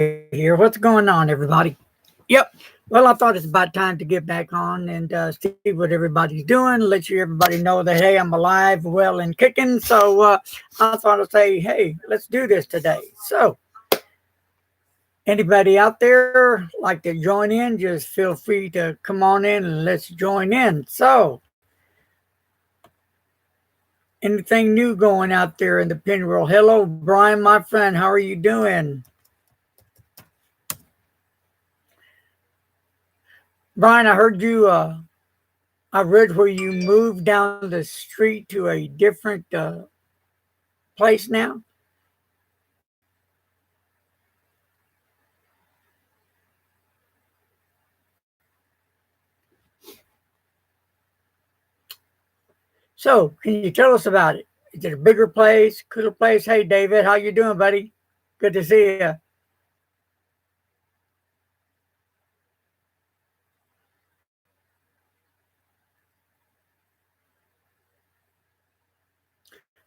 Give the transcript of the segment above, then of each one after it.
here. What's going on, everybody? Yep. Well, I thought it's about time to get back on and see what everybody's doing. Let you everybody know that, hey, I'm alive, well, and kicking. So I thought I'd say, hey, let's do this today. So anybody out there like to join in, just feel free to come on in and let's join in. So anything new going out there in the pen world? Hello, Brian, my friend. How are you doing? Brian, I heard you, I read where you moved down the street to a different place now. So can you tell us about it? Is it a bigger place, cooler place? Hey, David, how you doing, buddy? Good to see you.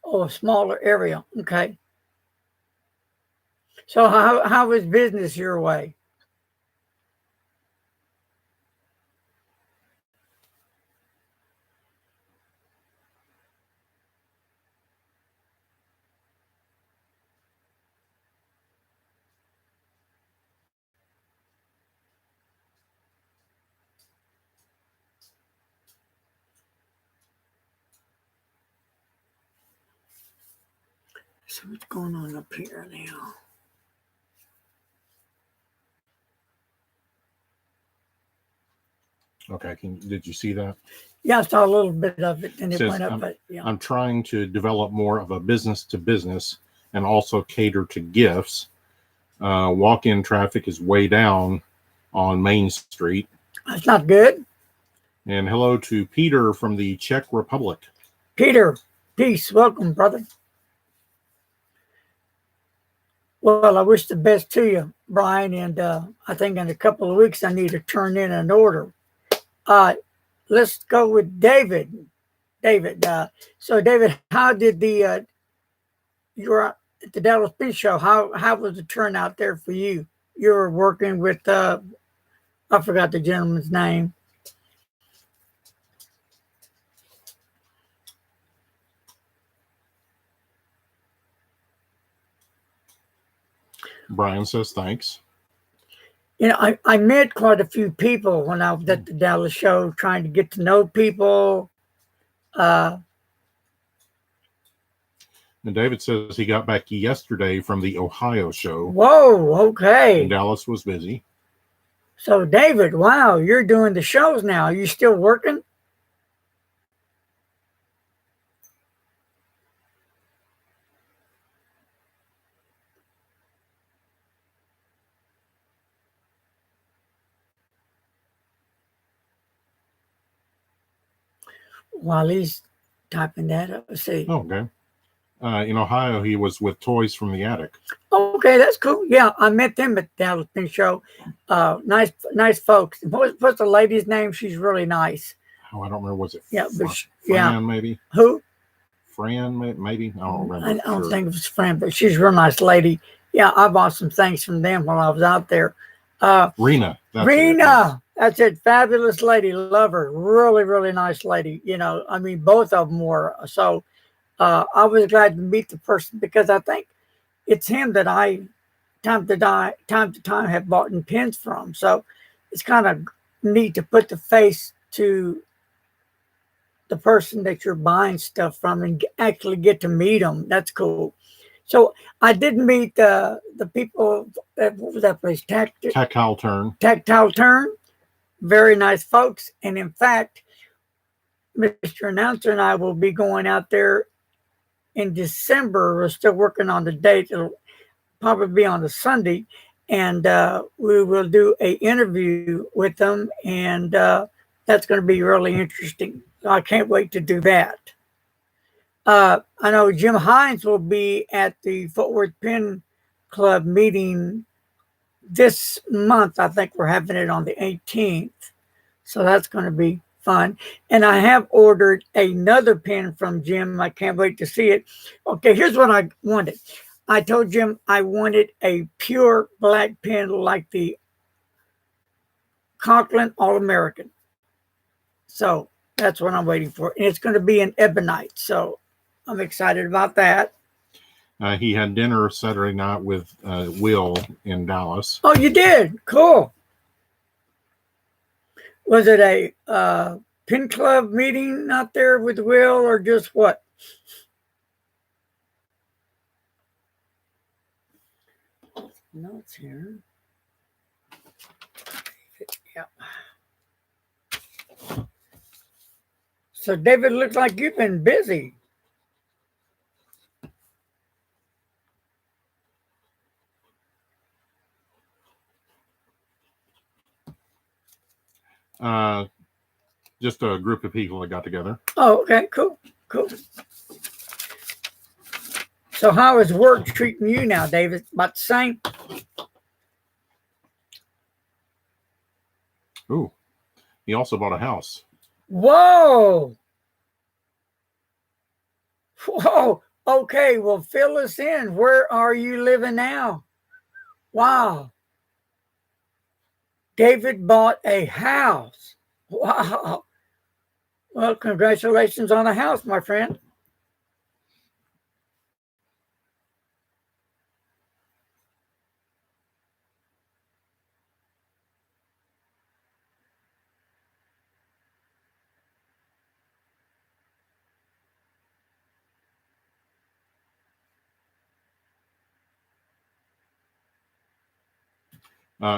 Oh, a smaller area. Okay. So how is business your way? So what's going on up here now? Okay, did you see that? Yeah, I saw a little bit of it, and it says, went up. But yeah, I'm trying to develop more of a business to business and also cater to gifts. Walk-in traffic is way down on Main Street. That's not good. And hello to Peter from the Czech Republic. Peter, peace. Welcome, brother. Well, I wish the best to you, Brian, and I think in a couple of weeks I need to turn in an order. Let's go with David. David, so David, how did the you were at the Dallas Pen Show? How was the turnout there for you? You were working with I forgot the gentleman's name. Brian says thanks. You know, I met quite a few people when I was at the Dallas show, trying to get to know people. And David says he got back yesterday from the Ohio show. Whoa, okay. And Dallas was busy. So, David, wow, you're doing the shows now. Are you still working? While he's typing that up, let's see. Oh, okay. In Ohio, he was with Toys from the Attic. Okay, that's cool. Yeah, I met them at the Dallas Pen Show. Nice folks. What's the lady's name? She's really nice. Oh, I don't remember. Was it Fran, maybe? Who? Fran, maybe? I don't remember. I don't think it was Fran, but she's a real nice lady. Yeah, I bought some things from them while I was out there. Rena. That's it. Fabulous lady. Love her. Really, really nice lady. You know, I mean, both of them were. So I was glad to meet the person because I think it's him that I, time to time, have bought in pens from. So it's kind of neat to put the face to the person that you're buying stuff from and actually get to meet them. That's cool. So I did meet the people at, what was that place? Tactile Turn. Tactile Turn. Very nice folks. And in fact, Mr. Announcer and I will be going out there in December. We're still working on the date. It'll probably be on a Sunday. And we will do an interview with them. And that's going to be really interesting. So I can't wait to do that. I know Jim Hines will be at the Fort Worth Pen Club meeting this month. I think we're having it on the 18th. So that's going to be fun. And I have ordered another pen from Jim. I can't wait to see it. Okay, here's what I wanted. I told Jim I wanted a pure black pen like the Conklin All-American. So that's what I'm waiting for. And it's going to be in ebonite. So I'm excited about that. He had dinner Saturday night with Will in Dallas. Oh, you did? Cool. Was it a pen club meeting out there with Will or just what? Notes here. Yep. So, David, looks like you've been busy. Just a group of people that got together. Oh, okay, cool. So, how is work treating you now, David? About the same? Ooh, he also bought a house. Whoa. Okay, well, fill us in. Where are you living now? Wow. David bought a house. Wow. Well, congratulations on the house, my friend.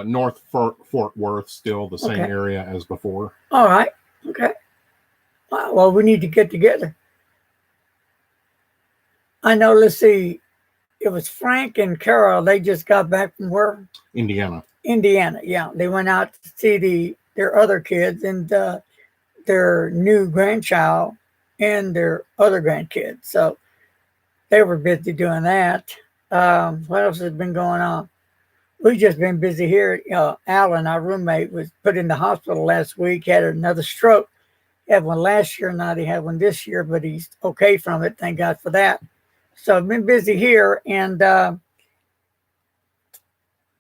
North Fort Worth, still the same area as before. All right. Okay. Well, we need to get together. I know, let's see. It was Frank and Carol. They just got back from where? Indiana, yeah. They went out to see their other kids and their new grandchild and their other grandkids. So they were busy doing that. What else has been going on? We've just been busy here. Alan, our roommate, was put in the hospital last week, had another stroke. He had one last year, now he had one this year, but he's okay from it. Thank God for that. So I've been busy here, and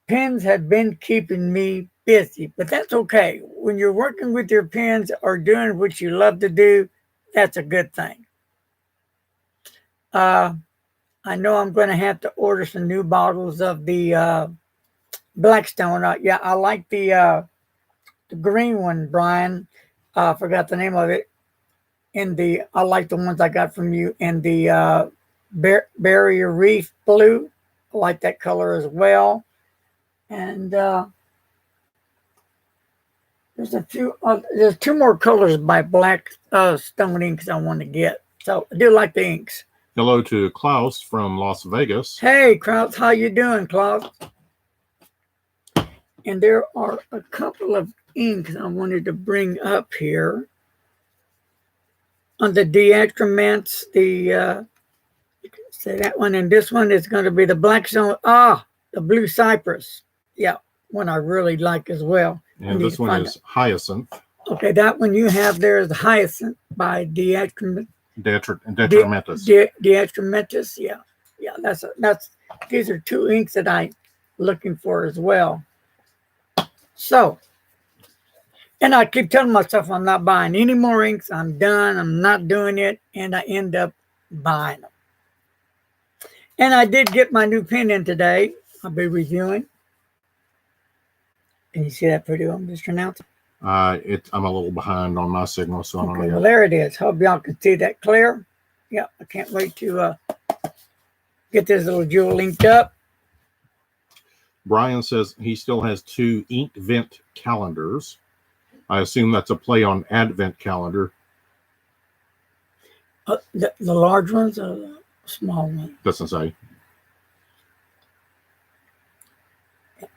pens have been keeping me busy, but that's okay. When you're working with your pens or doing what you love to do, that's a good thing. I know I'm going to have to order some new bottles of the Blackstone. Yeah, I like the green one, Brian. I forgot the name of it. I like the ones I got from you. And the Barrier Reef Blue, I like that color as well. And there's two more colors by Blackstone inks I want to get. So I do like the inks. Hello to Klaus from Las Vegas. Hey, Klaus, how you doing, Klaus? And there are a couple of inks I wanted to bring up here. On the Diatroments, you can say that one, and this one is going to be the Blackstone. The Blue Cypress. Yeah, one I really like as well. And this one is Hyacinth. Okay, that one you have there is Hyacinth by Diatromentes. Diatromentes, yeah. These are two inks that I'm looking for as well. So, and I keep telling myself I'm not buying any more inks. I'm done. I'm not doing it. And I end up buying them. And I did get my new pen in today. I'll be reviewing. Can you see that pretty well, Mr. Announcer? I'm a little behind on my signal, so I don't know. Well, there it is. Hope y'all can see that clear. Yeah, I can't wait to get this little jewel linked up. Brian says he still has 2 ink vent calendars. I assume that's a play on Advent calendar. The large ones or the small ones? Doesn't say.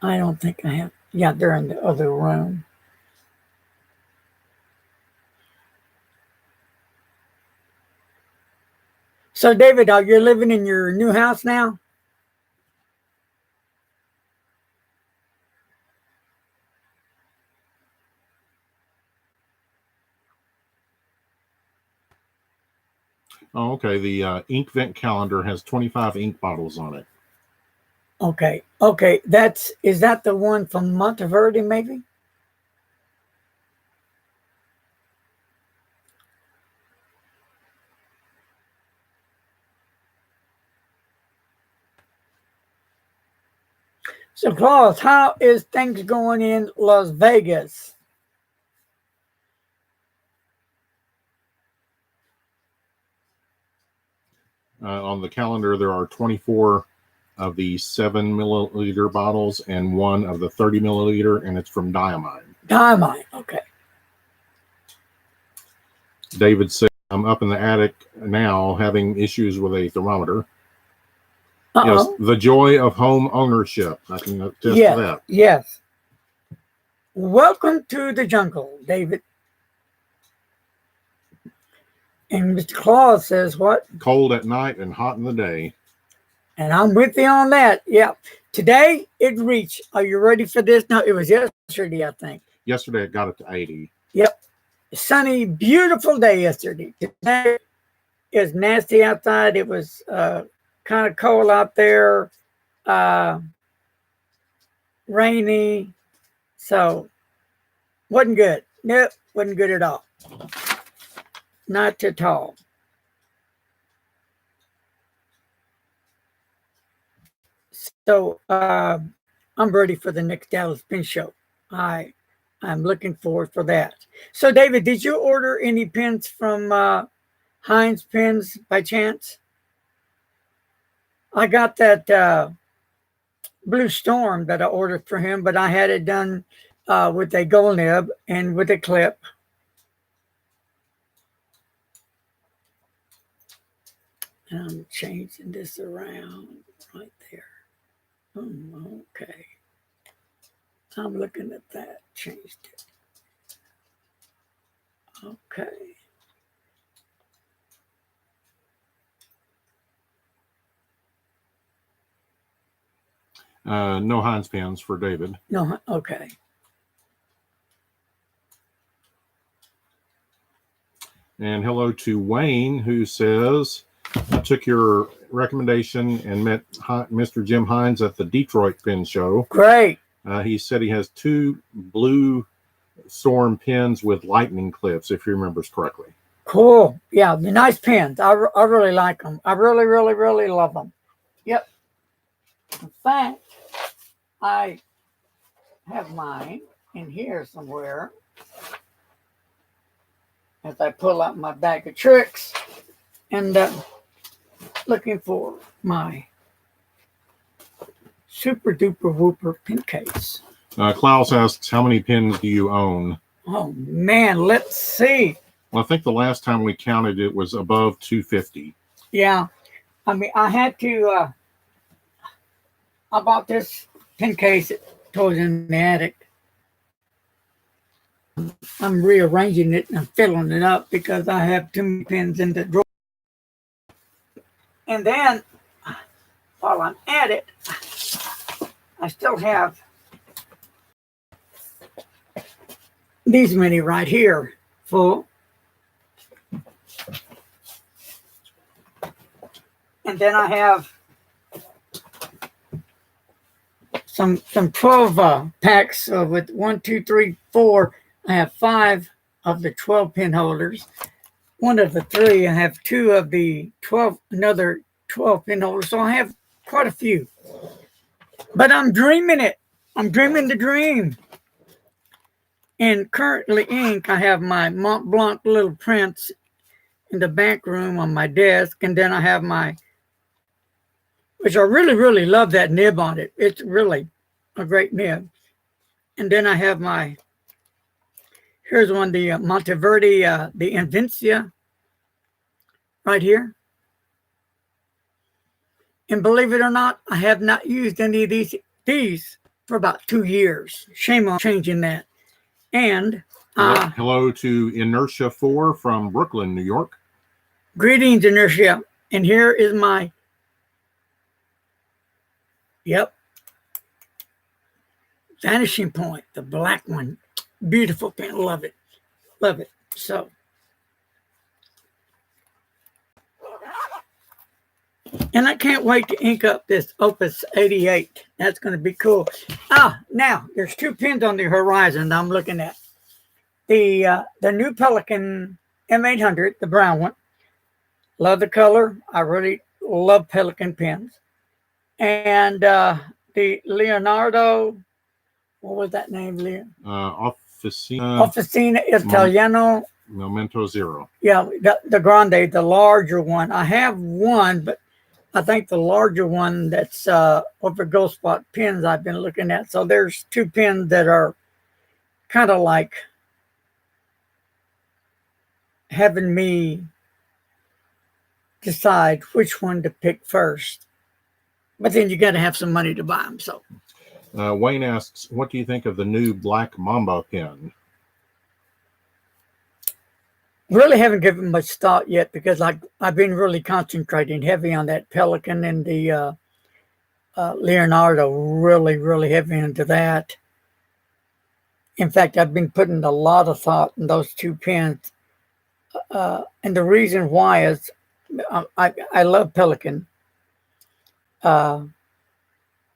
I don't think I have. Yeah, they're in the other room. So, David, you're living in your new house now? Oh, okay. The ink vent calendar has 25 ink bottles on it. Okay. Is that the one from Monteverde, maybe? So, Claus, how is things going in Las Vegas? On the calendar, there are 24 of the 7 milliliter bottles and one of the 30 milliliter, and it's from Diamine. Diamine. Okay. David said, I'm up in the attic now having issues with a thermometer. Yes, the joy of home ownership. I can attest to that. Yes. Welcome to the jungle, David. And Mr. Claus says what? Cold at night and hot in the day. And I'm with you on that. Yeah. Today it reached. Are you ready for this? No, it was yesterday, I think. Yesterday it got it to 80. Yep. Sunny, beautiful day yesterday. Today it was nasty outside. It was kind of cold out there. Rainy. So wasn't good. Nope, wasn't good at all. Not at all. So I'm ready for the next Dallas Pen Show. I'm looking forward for that. So David, did you order any pens from Heinz Pens by chance? I got that Blue Storm that I ordered for him, but I had it done with a gold nib and with a clip. And I'm changing this around right there. Okay. I'm looking at that. Changed it. Okay. No Heinz pens for David. No, okay. And hello to Wayne, who says, I took your recommendation and met Mr. Jim Hines at the Detroit Pen Show. Great. He said he has 2 Blue Storm pens with lightning clips, if he remembers correctly. Cool. Yeah, the nice pens. I really like them. I really, really, really love them. Yep. In fact, I have mine in here somewhere. As I pull out my bag of tricks and looking for my super duper whooper pen case. Klaus asks, how many pens do you own? Oh man, let's see. Well, I think the last time we counted it was above 250. Yeah, I mean, I had to. I bought this pen case that was in the attic. I'm rearranging it and I'm filling it up because I have too many pens in the drawer. And then, while I'm at it, I still have these many right here full. And then I have some 12 packs with 1, 2, 3, 4. I have 5 of the 12 pen holders. One of the 3, I have 2 of the 12, another 12 pen holders. So I have quite a few. But I'm dreaming it. I'm dreaming the dream. And currently ink, I have my Mont Blanc little prints in the back room on my desk. And then I have my, which I really, really love that nib on it. It's really a great nib. And then I have my, here's one, the Monteverde, the Invincia right here. And believe it or not, I have not used any of these for about 2 years. Shame on changing that. And hello to Inertia 4 from Brooklyn, New York. Greetings, Inertia. And here is my, yep, Vanishing Point, the black one. Beautiful pen. Love it. Love it. So, And I can't wait to ink up this Opus 88. That's going to be cool. Now there's two pens on the horizon that I'm looking at. The new Pelican M800, the brown one. Love the color. I really love Pelican pens. And the Leonardo, what was that name? Officina Italiano. Momento Zero. Yeah, the Grande, the larger one. I have one, but I think the larger one that's over Gold Spot pens I've been looking at. So there's two pens that are kind of like having me decide which one to pick first. But then you got to have some money to buy them. So Wayne asks, what do you think of the new Black Mamba pen? Really haven't given much thought yet because I've been really concentrating heavy on that Pelican and the Leonardo, really heavy into that. In fact, I've been putting a lot of thought in those two pens. And the reason why is I love Pelican. And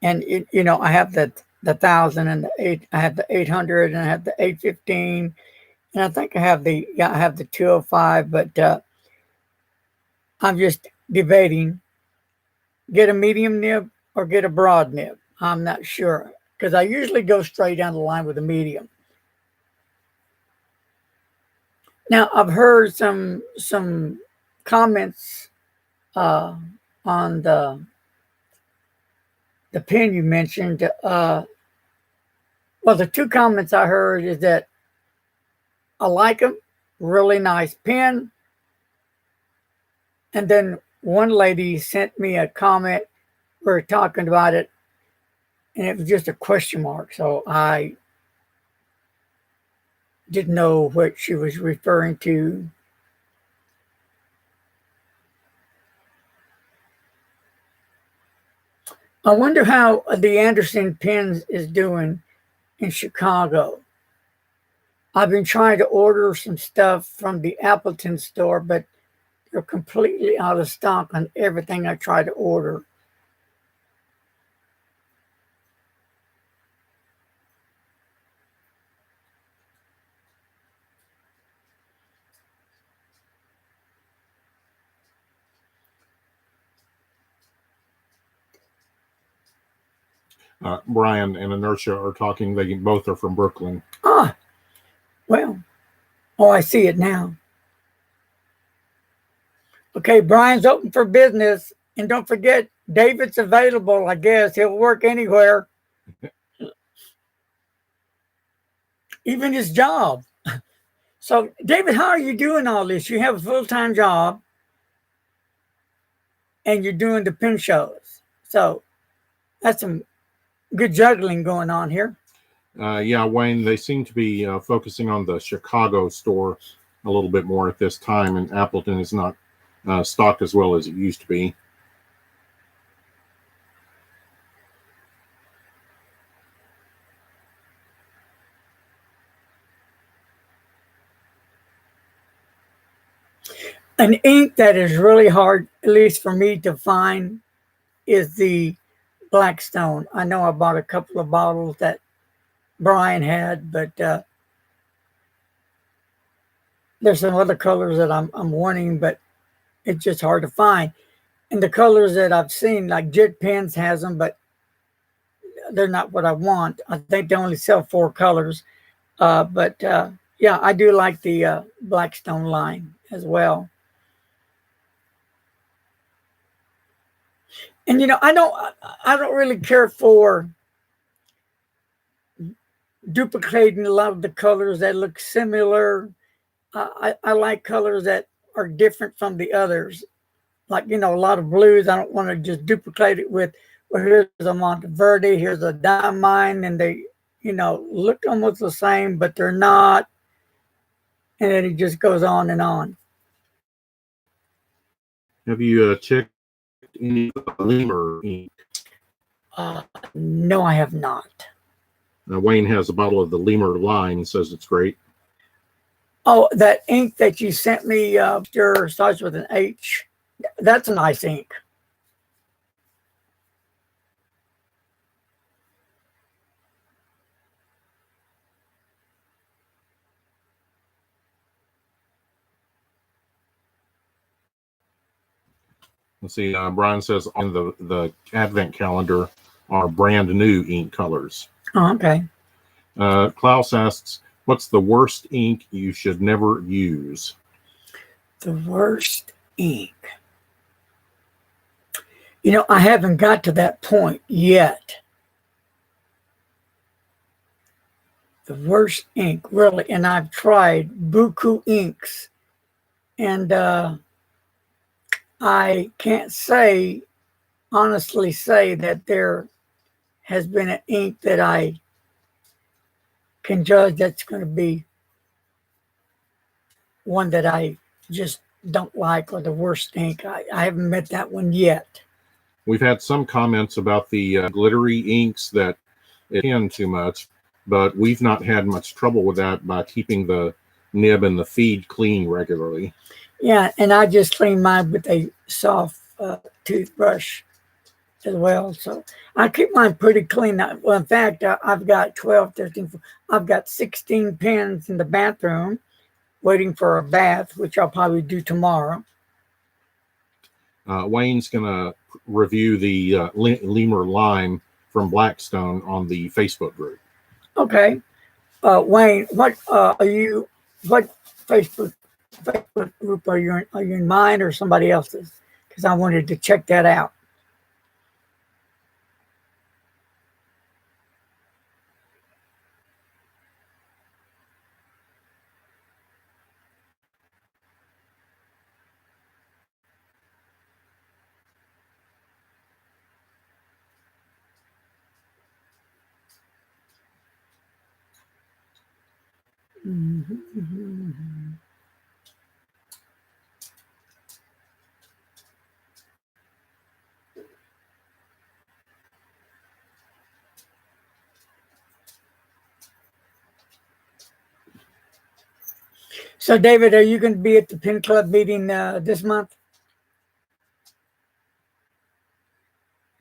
I have the 1000 and the 8. I have the 800 and I have the 815. And I think I have the 205, but I'm just debating get a medium nib or get a broad nib. I'm not sure because I usually go straight down the line with a medium. Now I've heard some comments on the pen you mentioned. Well, the two comments I heard is that I like them, really nice pen. And then one lady sent me a comment. We were talking about it, and it was just a question mark. So I didn't know what she was referring to. I wonder how the Anderson pens is doing in Chicago. I've been trying to order some stuff from the Appleton store, but they're completely out of stock on everything I try to order. Brian and Inertia are talking. They both are from Brooklyn. Well, I see it now. Okay, Brian's open for business. And don't forget, David's available, I guess. He'll work anywhere. Even his job. So, David, how are you doing all this? You have a full-time job and you're doing the pen shows. So, that's some good juggling going on here. Yeah, Wayne, they seem to be focusing on the Chicago store a little bit more at this time, and Appleton is not stocked as well as it used to be. An ink that is really hard, at least for me to find, is the Blackstone. I know I bought a couple of bottles that Brian had, but there's some other colors that I'm wanting, but it's just hard to find. And the colors that I've seen, like Jet Pens has them, but they're not what I want. I think they only sell 4 colors. But yeah, I do like the Blackstone line as well. And I don't really care for duplicating a lot of the colors that look similar. I like colors that are different from the others. Like, a lot of blues, I don't want to just duplicate it with, well, here's a Monteverde, here's a Diamine, and they, look almost the same, but they're not. And then it just goes on and on. Have you checked any Lemur ink? No, I have not. Wayne has a bottle of the Lemur line and says it's great. Oh, that ink that you sent me, starts with an H. That's a nice ink. Let's see. Brian says on the advent calendar are brand new ink colors. Oh, okay. Klaus asks, what's the worst ink you should never use? The worst ink. You know, I haven't got to that point yet. The worst ink, really. And I've tried buku inks. And I can't honestly say that there has been an ink that I can judge that's going to be one that I just don't like, or the worst ink. I haven't met that one yet. We've had some comments about the glittery inks that pen too much, but we've not had much trouble with that by keeping the nib and the feed clean regularly. Yeah, and I just clean mine with a soft toothbrush as well. So I keep mine pretty clean. Well, in fact, I've got 12, 13, I've got 16 pens in the bathroom waiting for a bath, which I'll probably do tomorrow. Wayne's going to review the Lemur Lime from Blackstone on the Facebook group. Okay. Wayne, what Facebook group are you in? Are you in mine or somebody else's? Because I wanted to check that out. Mm-hmm. So, David, are you going to be at the Pen Club meeting this month?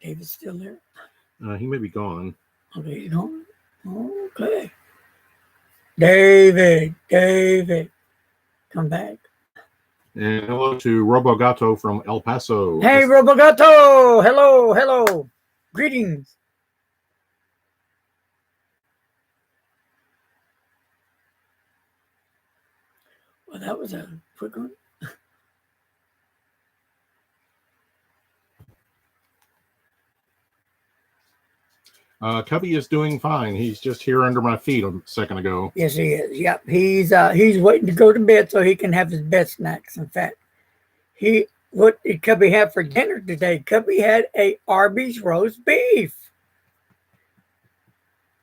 David's still there? He may be gone. Okay, he's gone. Okay. David, come back. And hello to Robogato from El Paso. Hey, Robogato! Hello. Greetings. Well, that was a quick one. Cubby is doing fine. He's just here under my feet a second ago. Yes, he is. Yep, he's waiting to go to bed so he can have his bed snacks. In fact, what did Cubby have for dinner today? Cubby had a Arby's roast beef.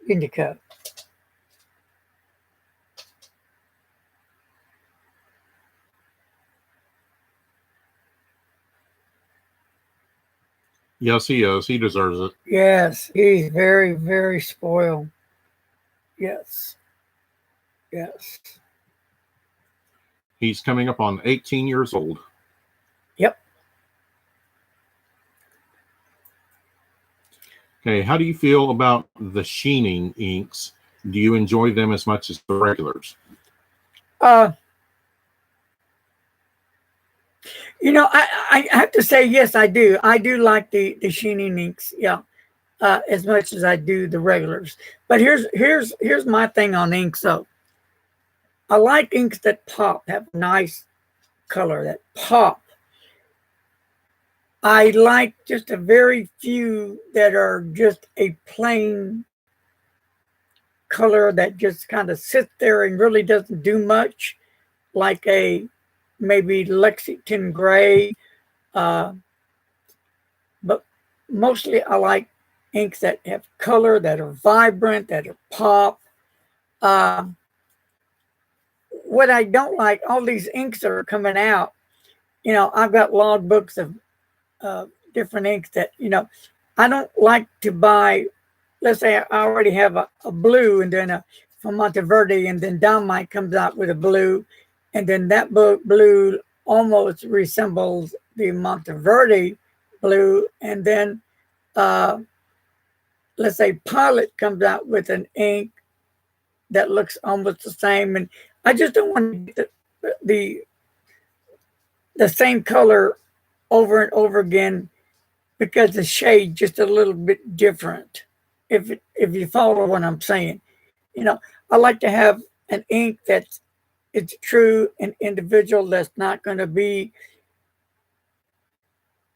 In the cup. Yes, he is. He deserves it. Yes, he's very, very spoiled. Yes. He's coming up on 18 years old. Yep. Okay, how do you feel about the sheening inks? Do you enjoy them as much as the regulars? You know, I have to say, yes, I do. I do like the sheening inks, yeah, as much as I do the regulars. But here's my thing on inks, though. I like inks that pop, have nice color, that pop. I like just a very few that are just a plain color that just kind of sits there and really doesn't do much, like a maybe Lexington gray. But mostly I like inks that have color, that are vibrant, that are pop. What I don't like, all these inks that are coming out, you know, I've got log books of different inks that, you know, I don't like to buy. Let's say I already have a blue, and then from Monteverde, and then Domite comes out with a blue, and then that blue almost resembles the Monteverde blue, and then let's say Pilot comes out with an ink that looks almost the same, and I just don't want to get the same color over and over again because the shade just a little bit different. If you follow what I'm saying, you know, I like to have an ink that's it's true and individual that's not going to be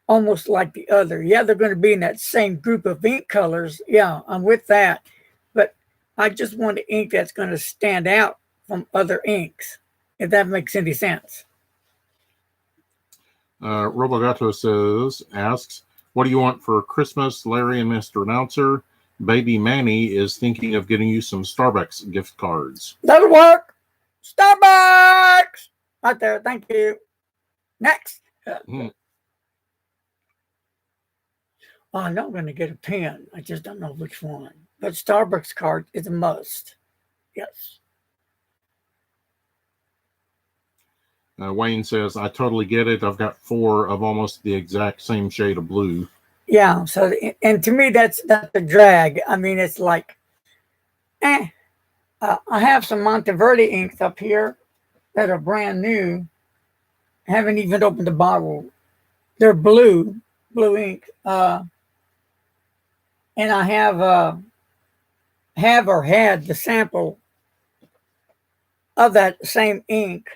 almost like the other. Yeah, they're going to be in that same group of ink colors. Yeah, I'm with that. But I just want an ink that's going to stand out from other inks, if that makes any sense. Robogato asks, what do you want for Christmas, Larry and Mr. Announcer? Baby Manny is thinking of getting you some Starbucks gift cards. That'll work. Starbucks! Right there. Thank you. Next. I know I'm going to get a pen. I just don't know which one. But Starbucks card is a must. Yes. Wayne says, I totally get it. I've got 4 of almost the exact same shade of blue. Yeah. So, and to me, that's a drag. I mean, it's like, I have some Monteverde inks up here that are brand new. I haven't even opened the bottle. They're blue ink. And I have or had the sample of that same ink,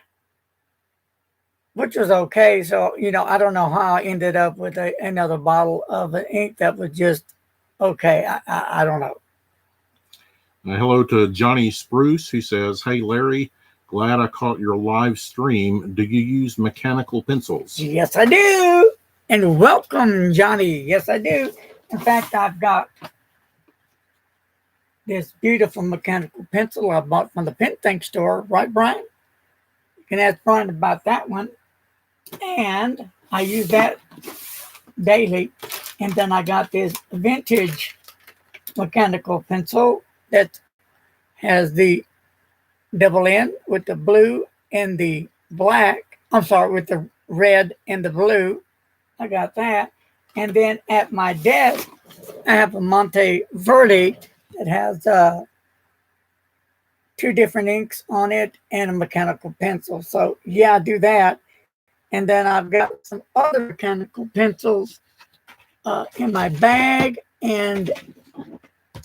which was okay. So, you know, I don't know how I ended up with another bottle of an ink that was just okay. I don't know. Hello to Johnny Spruce, who says, hey, Larry, glad I caught your live stream. Do you use mechanical pencils? Yes, I do. And welcome, Johnny. Yes, I do. In fact, I've got this beautiful mechanical pencil I bought from the Pen Think store. Right, Brian? You can ask Brian about that one. And I use that daily. And then I got this vintage mechanical pencil that has the double end with the blue and the black. I'm sorry, with the red and the blue. I got that. And then at my desk, I have a Monteverde that has 2 different inks on it and a mechanical pencil. So yeah, I do that. And then I've got some other mechanical pencils in my bag. And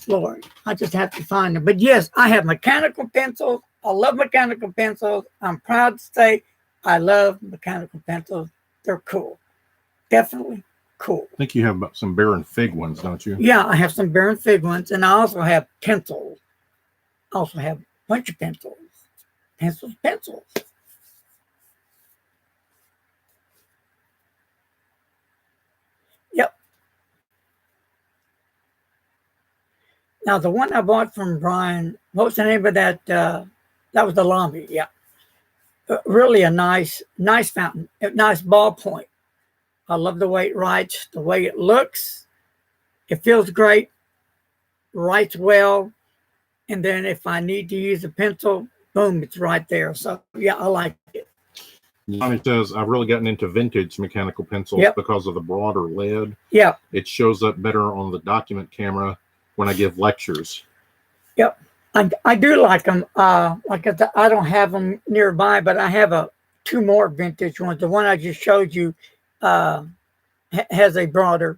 Lord, I just have to find them. But yes, I have mechanical pencils. I love mechanical pencils. I'm proud to say I love mechanical pencils. They're cool. Definitely cool. I think you have some Baron Fig ones, don't you? Yeah, I have some Baron Fig ones. And I also have pencils. I also have a bunch of pencils. Pencils. Yep. Now, the one I bought from Brian, what was the name of that? That was the Lamy, yeah. Really a nice fountain, a nice ballpoint. I love the way it writes, the way it looks. It feels great, writes well. And then if I need to use a pencil, boom, it's right there. So, yeah, I like it. Johnny says, I've really gotten into vintage mechanical pencils because of the broader lead. Yeah. It shows up better on the document camera when I give lectures. Yep. I do like them. Like I don't have them nearby, but I have 2 more vintage ones. The one I just showed you has a broader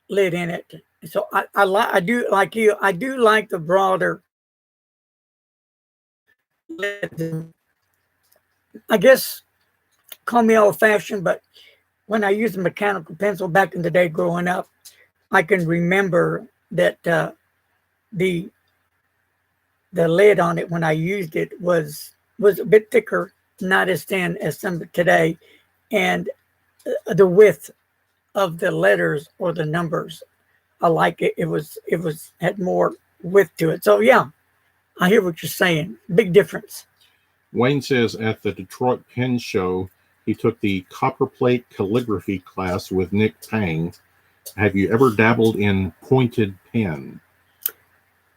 lid in it. So I do like you. I do like the broader lid. I guess call me old-fashioned, but when I used a mechanical pencil back in the day growing up, I can remember that the lid on it when I used it was a bit thicker, not as thin as some today, and the width of the letters or the numbers, I like it. It had more width to it. So yeah, I hear what you're saying. Big difference. Wayne says at the Detroit Pen Show, he took the copperplate calligraphy class with Nick Pang. Have you ever dabbled in pointed pen?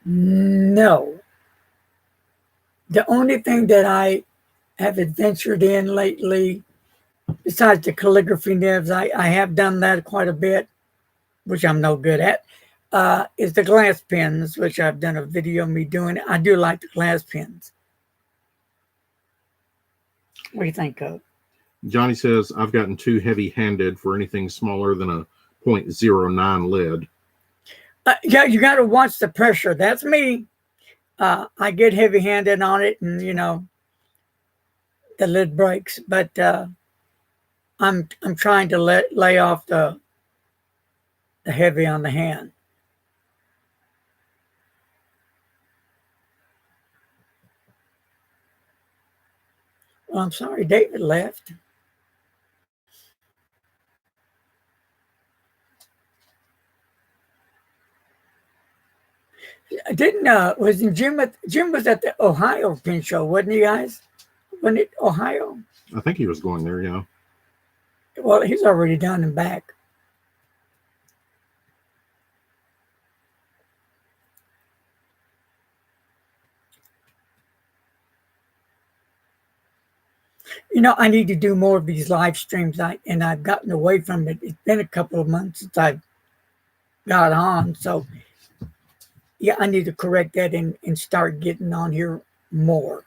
No. The only thing that I have adventured in lately, besides the calligraphy nibs, I have done that quite a bit, which I'm no good at, is the glass pens, which I've done a video of me doing. I do like the glass pens. What do you think of? Johnny says, I've gotten too heavy-handed for anything smaller than a .09 lid. Yeah, you got to watch the pressure. That's me. I get heavy-handed on it, and the lid breaks. But I'm trying to lay off the heavy on the hand. Well, I'm sorry, David left. I didn't wasn't Jim was at the Ohio Pen Show, wasn't he, guys? Wasn't it Ohio? I think he was going there, yeah. Well, he's already done and back. I need to do more of these live streams, and I've gotten away from it. It's been a couple of months since I got on, so yeah, I need to correct that and start getting on here more.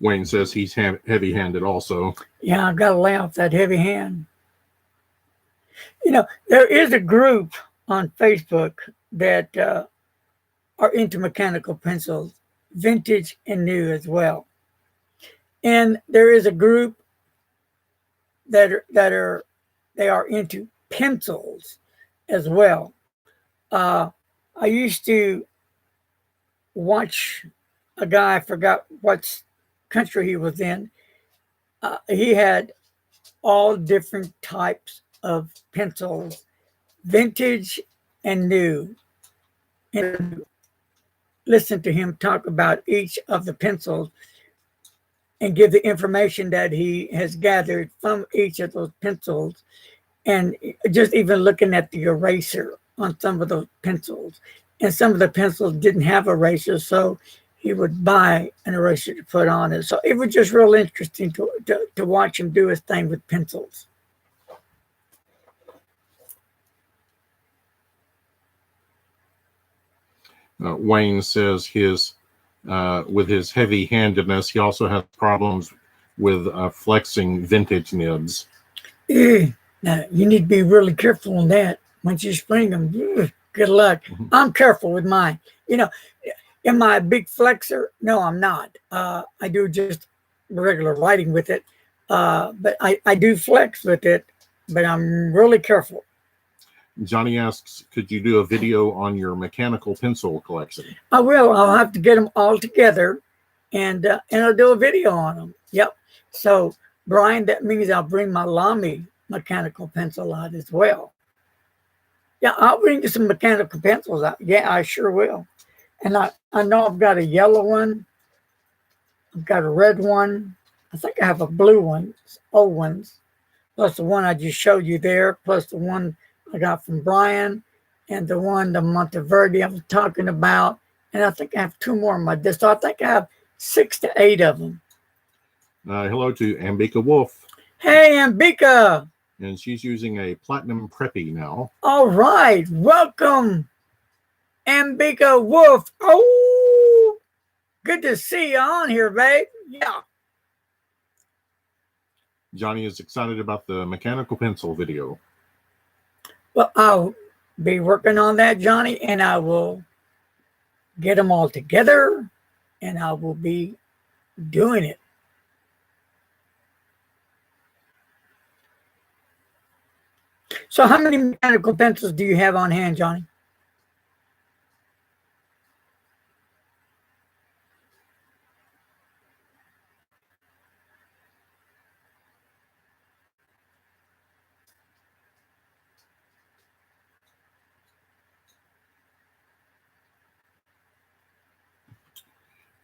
Wayne says he's heavy-handed also. Yeah, I've got to lay off that heavy hand. There is a group on Facebook that are into mechanical pencils, vintage and new as well. And there is a group that are into pencils as well. I used to watch a guy, I forgot what country he was in. He had all different types of pencils, vintage and new. And listen to him talk about each of the pencils and give the information that he has gathered from each of those pencils. And just even looking at the eraser on some of those pencils. And some of the pencils didn't have erasers, so he would buy an eraser to put on it. So it was just real interesting to watch him do his thing with pencils. Wayne says with his heavy-handedness, he also has problems with flexing vintage nibs. Now, you need to be really careful on that. Once you spring them, good luck. Mm-hmm. I'm careful with mine. Am I a big flexer? No, I'm not. I do just regular writing with it. But I do flex with it, but I'm really careful. Johnny asks, could you do a video on your mechanical pencil collection? I will. I'll have to get them all together, and I'll do a video on them. Yep. So, Brian, that means I'll bring my Lamy mechanical pencil out as well. Yeah, I'll bring you some mechanical pencils out. Yeah, I sure will. And I know I've got a yellow one. I've got a red one. I think I have a blue one, old ones, plus the one I just showed you there, plus the one I got from Brian, and the Monteverde I was talking about. And I think I have 2 more on my desk. So I think I have 6 to 8 of them. Hello to Ambika Wolf. Hey, Ambika. And she's using a Platinum Preppy now. All right. Welcome, Ambika Wolf. Oh, good to see you on here, babe. Yeah. Johnny is excited about the mechanical pencil video. Well, I'll be working on that, Johnny, and I will get them all together, and I will be doing it. So how many mechanical pencils do you have on hand, Johnny?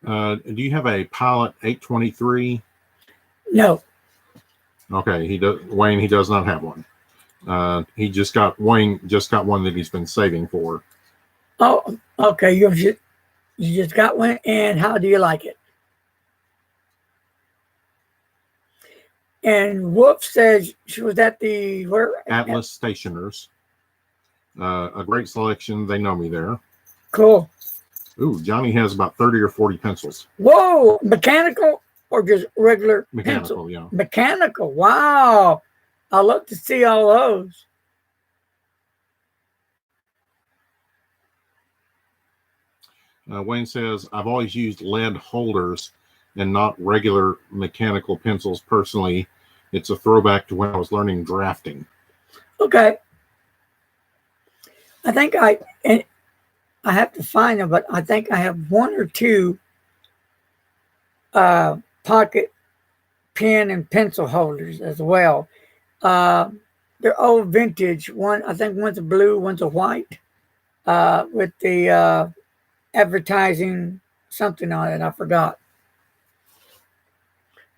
Do you have a Pilot 823? No. Okay, Wayne, he does not have one. Wayne just got one that he's been saving for. Oh, okay. You just got one, and how do you like it? And Wolf says she was at the where? Atlas Stationers. A great selection. They know me there. Cool. Ooh, Johnny has about 30 or 40 pencils. Whoa, mechanical or just regular Mechanical, pencil? yeah. Mechanical. Wow. I love to see all those. Wayne says, I've always used lead holders and not regular mechanical pencils personally. It's a throwback to when I was learning drafting. Okay. I think I have to find them, but I think I have one or two pocket pen and pencil holders as well. They're old vintage. One, I think one's a blue, one's a white, with the advertising something on it. I forgot.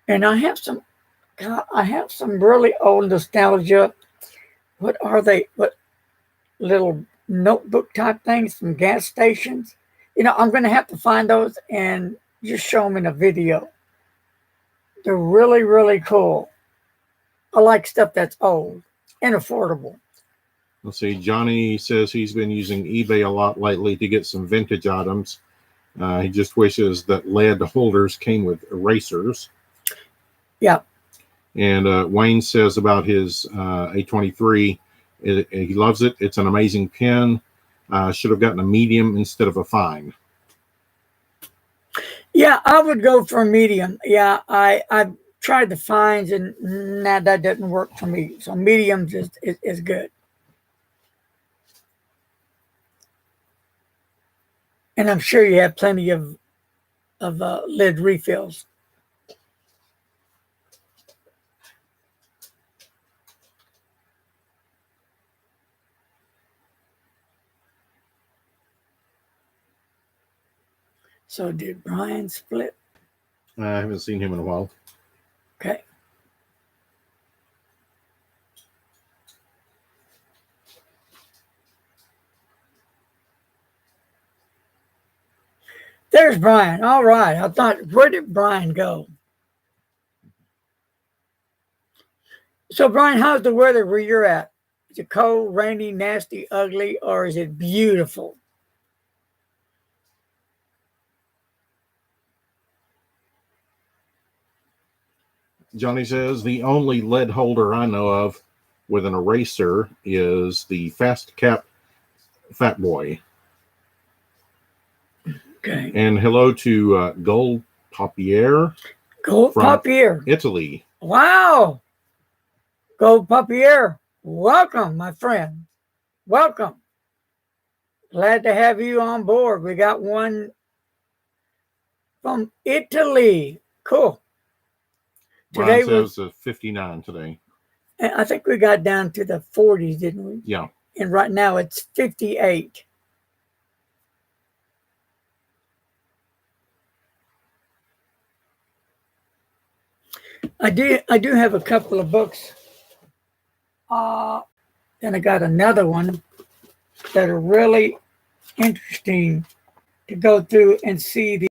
And I have some. God, I have some really old nostalgia. What are they? What little notebook type things from gas stations? I'm going to have to find those and just show them in a video. They're really, really cool. I like stuff that's old and affordable. Let's see. Johnny says he's been using eBay a lot lately to get some vintage items. He just wishes that lead holders came with erasers. Yeah. And Wayne says about his A23, he loves it. It's an amazing pen. Should have gotten a medium instead of a fine. Yeah, I would go for a medium. Yeah, I've tried the fines and that doesn't work for me. So mediums is good. And I'm sure you have plenty of lid refills. So did Brian split? I haven't seen him in a while. Okay. There's Brian. All right. I thought, where did Brian go? So, Brian, how's the weather where you're at? Is it cold, rainy, nasty, ugly, or is it beautiful? Johnny says the only lead holder I know of with an eraser is the Fast Cap Fat Boy. Okay. And hello to Gold Papier. Gold Papier. Italy. Wow. Gold Papier. Welcome, my friend. Welcome. Glad to have you on board. We got one from Italy. Cool. Brian says 59 today. I think we got down to the 40s, didn't we? Yeah. And right now it's 58. I do have a couple of books. And I got another one that are really interesting to go through and see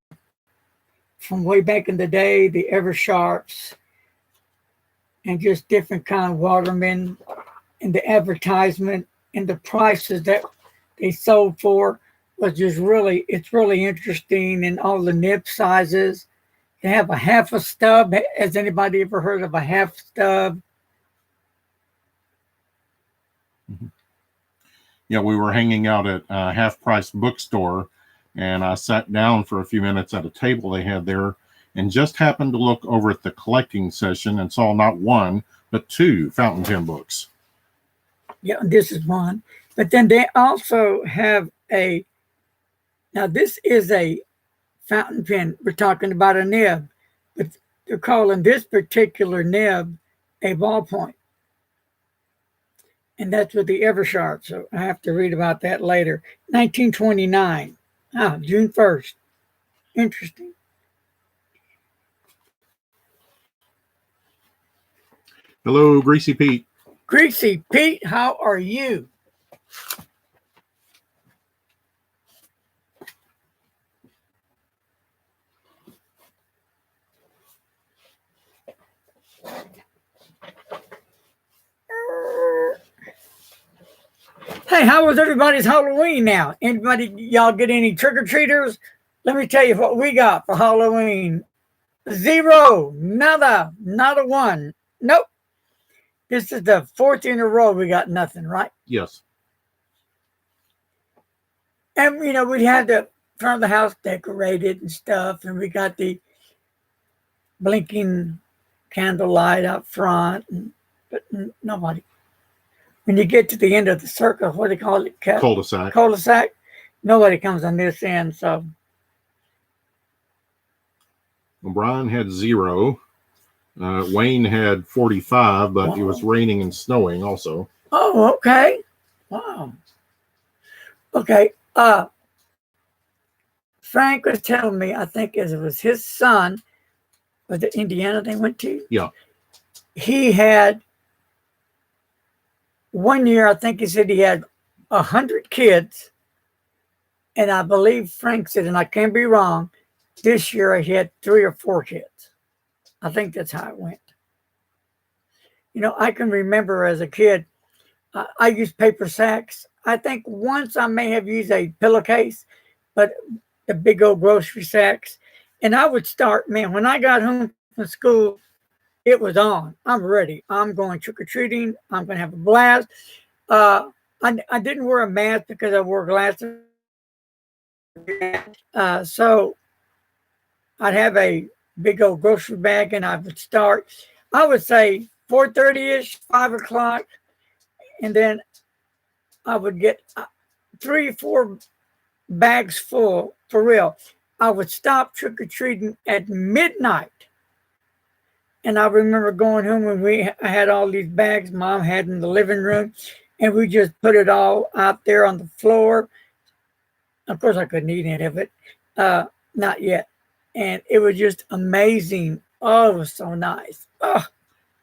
from way back in the day, the Eversharps, and just different kind of Watermen, and the advertisement and the prices that they sold for was just it's really interesting, and all the nib sizes. They have a half a stub. Has anybody ever heard of a half stub? Yeah, we were hanging out at a half-price bookstore, and I sat down for a few minutes at a table they had there, and just happened to look over at the collecting session and saw not one, but two fountain pen books. Yeah, this is one. But then they also have now this is a fountain pen. We're talking about a nib, but they're calling this particular nib a ballpoint. And that's with the Eversharp. So I have to read about that later. 1929. June 1st. Interesting. Hello, Greasy Pete. Greasy Pete, how are you? Hey, how was everybody's Halloween now? Anybody, y'all get any trick-or-treaters? Let me tell you what we got for Halloween. Zero, nada, not a one. Nope. This is the fourth in a row we got nothing, right? Yes. And, we had the front of the house decorated and stuff, and we got the blinking candlelight out front, but nobody. When you get to the end of the circle, what do they call it? Cul-de-sac. Cul-de-sac. Nobody comes on this end, so. Brian had 0. Wayne had 45, but it was raining and snowing also. Oh, okay. Wow. Okay. Frank was telling me, I think it was his son, was it Indiana they went to? Yeah. He had, one year, I think he said he had 100 kids. And I believe Frank said, and I can't be wrong, this year he had 3 or 4 kids. I think that's how it went. I can remember as a kid, I used paper sacks. I think once I may have used a pillowcase, but the big old grocery sacks. And I would start, man, when I got home from school, it was on. I'm ready. I'm going trick-or-treating. I'm going to have a blast. I didn't wear a mask because I wore glasses. So I'd have a big old grocery bag and I would start, I would say 4:30-ish, 5 o'clock. And then I would get 3 or 4 bags full, for real. I would stop trick-or-treating at midnight. And I remember going home when I had all these bags Mom had in the living room, and we just put it all out there on the floor. Of course, I couldn't eat any of it. Not yet. And it was just amazing. Oh, it was so nice. Oh.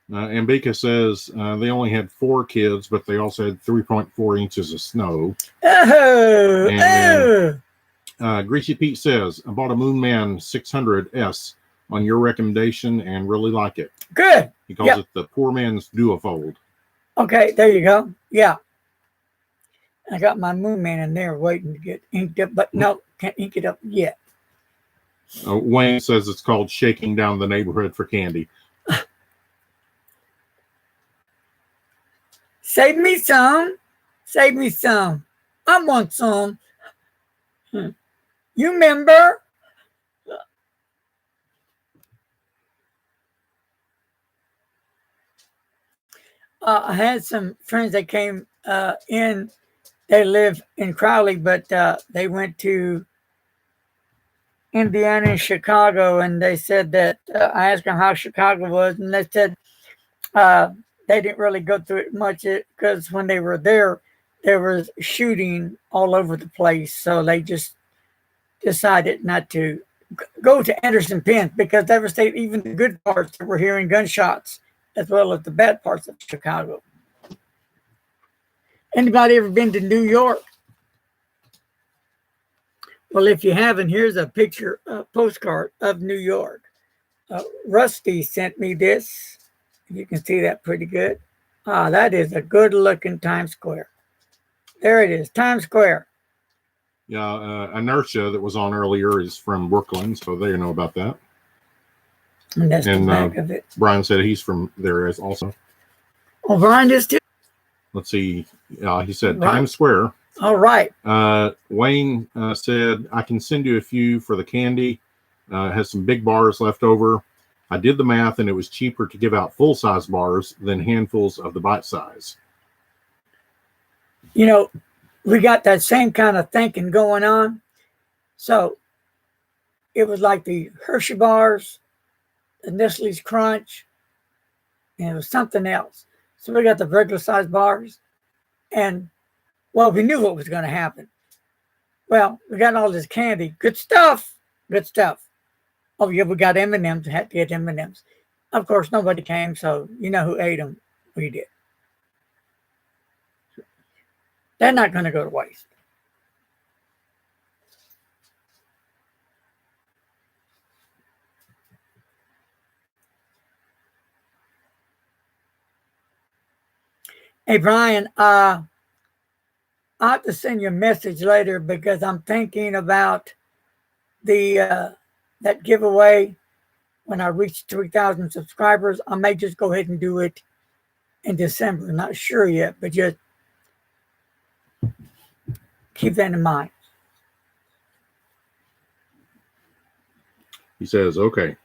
Ambika says they only had 4 kids, but they also had 3.4 inches of snow. Oh, Greasy Pete says, I bought a Moonman 600S on your recommendation and really like it. Good. He calls it the poor man's duofold. Okay, there you go. Yeah. I got my Moonman in there waiting to get inked up, but no, can't ink it up yet. Wayne says it's called shaking down the neighborhood for candy. Save me some. Save me some. I want some. You remember? I had some friends that came in. They live in Crowley, but they went to Indiana and Chicago, and they said that I asked them how Chicago was, and they said they didn't really go through it much because when they were there was shooting all over the place, so they just decided not to go to Anderson Pen because they were saying even the good parts that were hearing gunshots as well as the bad parts of Chicago. Anybody ever been to New York? Well, if you haven't, here's a picture, a postcard of New York. Rusty sent me this. You can see that pretty good. That is a good looking Times Square. There it is, Times Square. Yeah, Inertia that was on earlier is from Brooklyn, so they know about that. And that's the back of it. Brian said he's from there as also. Oh, Brian is too. Let's see. He said Times Square. All right. Wayne said, I can send you a few for the candy. Has some big bars left over. I did the math, and it was cheaper to give out full-size bars than handfuls of the bite size. We got that same kind of thinking going on. So it was like the Hershey bars, the Nestle's Crunch, and it was something else. So we got the regular size bars, and well, we knew what was going to happen. Well, we got all this candy, good stuff, good stuff. Oh yeah, we got M&Ms. Had to get M&Ms. Of course, nobody came, so you know who ate them? We did. They're not going to go to waste. Hey, Brian, I'll have to send you a message later because I'm thinking about the that giveaway when I reach 3,000 subscribers. I may just go ahead and do it in December. Not sure yet, but just keep that in mind. He says, okay.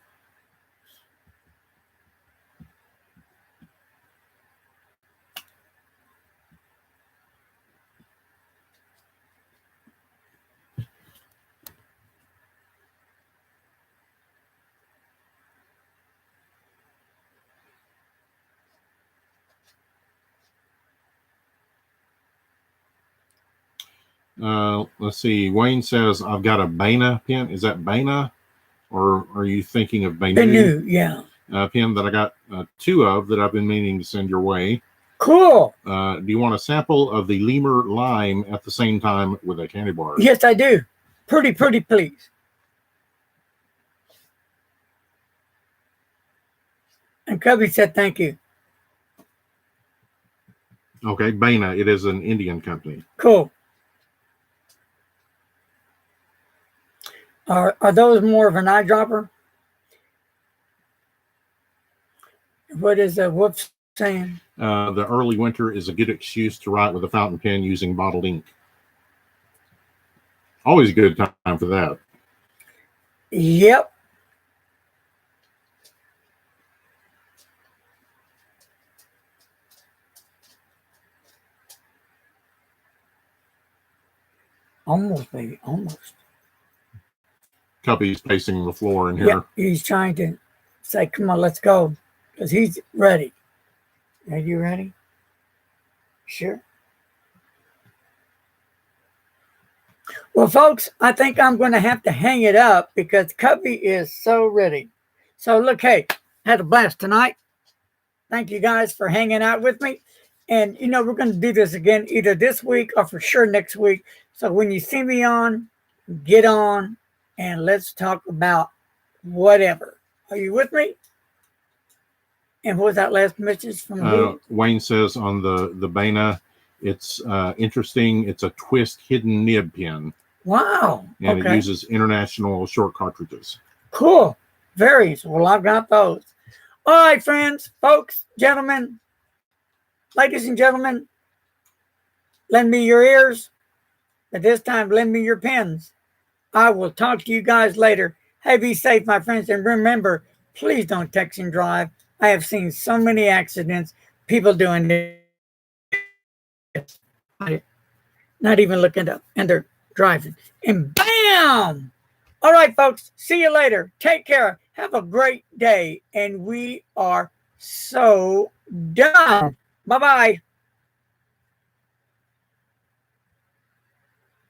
Let's see. Wayne says, I've got a Bana pen. Is that Bana? Or are you thinking of Banu? Banu, yeah. Pen that I got 2 of that I've been meaning to send your way. Cool. Do you want a sample of the Lemur Lime at the same time with a candy bar? Yes, I do. Pretty, please. And Cubby said thank you. Okay, Bana. It is an Indian company. Cool. Are those more of an eyedropper? What is Whoops saying? The early winter is a good excuse to write with a fountain pen using bottled ink. Always a good time for that. Yep. Almost, baby, almost. Cubby's pacing the floor in here. Yep, he's trying to say, come on, let's go. Because he's ready. Are you ready? Sure. Well, folks, I think I'm going to have to hang it up because Cubby is so ready. So, look, hey, had a blast tonight. Thank you guys for hanging out with me. And, you know, we're going to do this again either this week or for sure next week. So when you see me on, get on and let's talk about whatever. Are you with me? And what was that last message from Wayne says on the Bana, it's interesting. It's a twist hidden nib pen. Wow. And it uses international short cartridges. Cool. Varies. Well, I've got those. All right, friends, folks, gentlemen, ladies and gentlemen, lend me your ears. But this time, lend me your pens. I will talk to you guys later. Hey, be safe, my friends. And remember, please don't text and drive. I have seen so many accidents, people doing this, not even looking up, and they're driving. And bam! All right, folks, see you later. Take care. Have a great day. And we are so done. Bye-bye.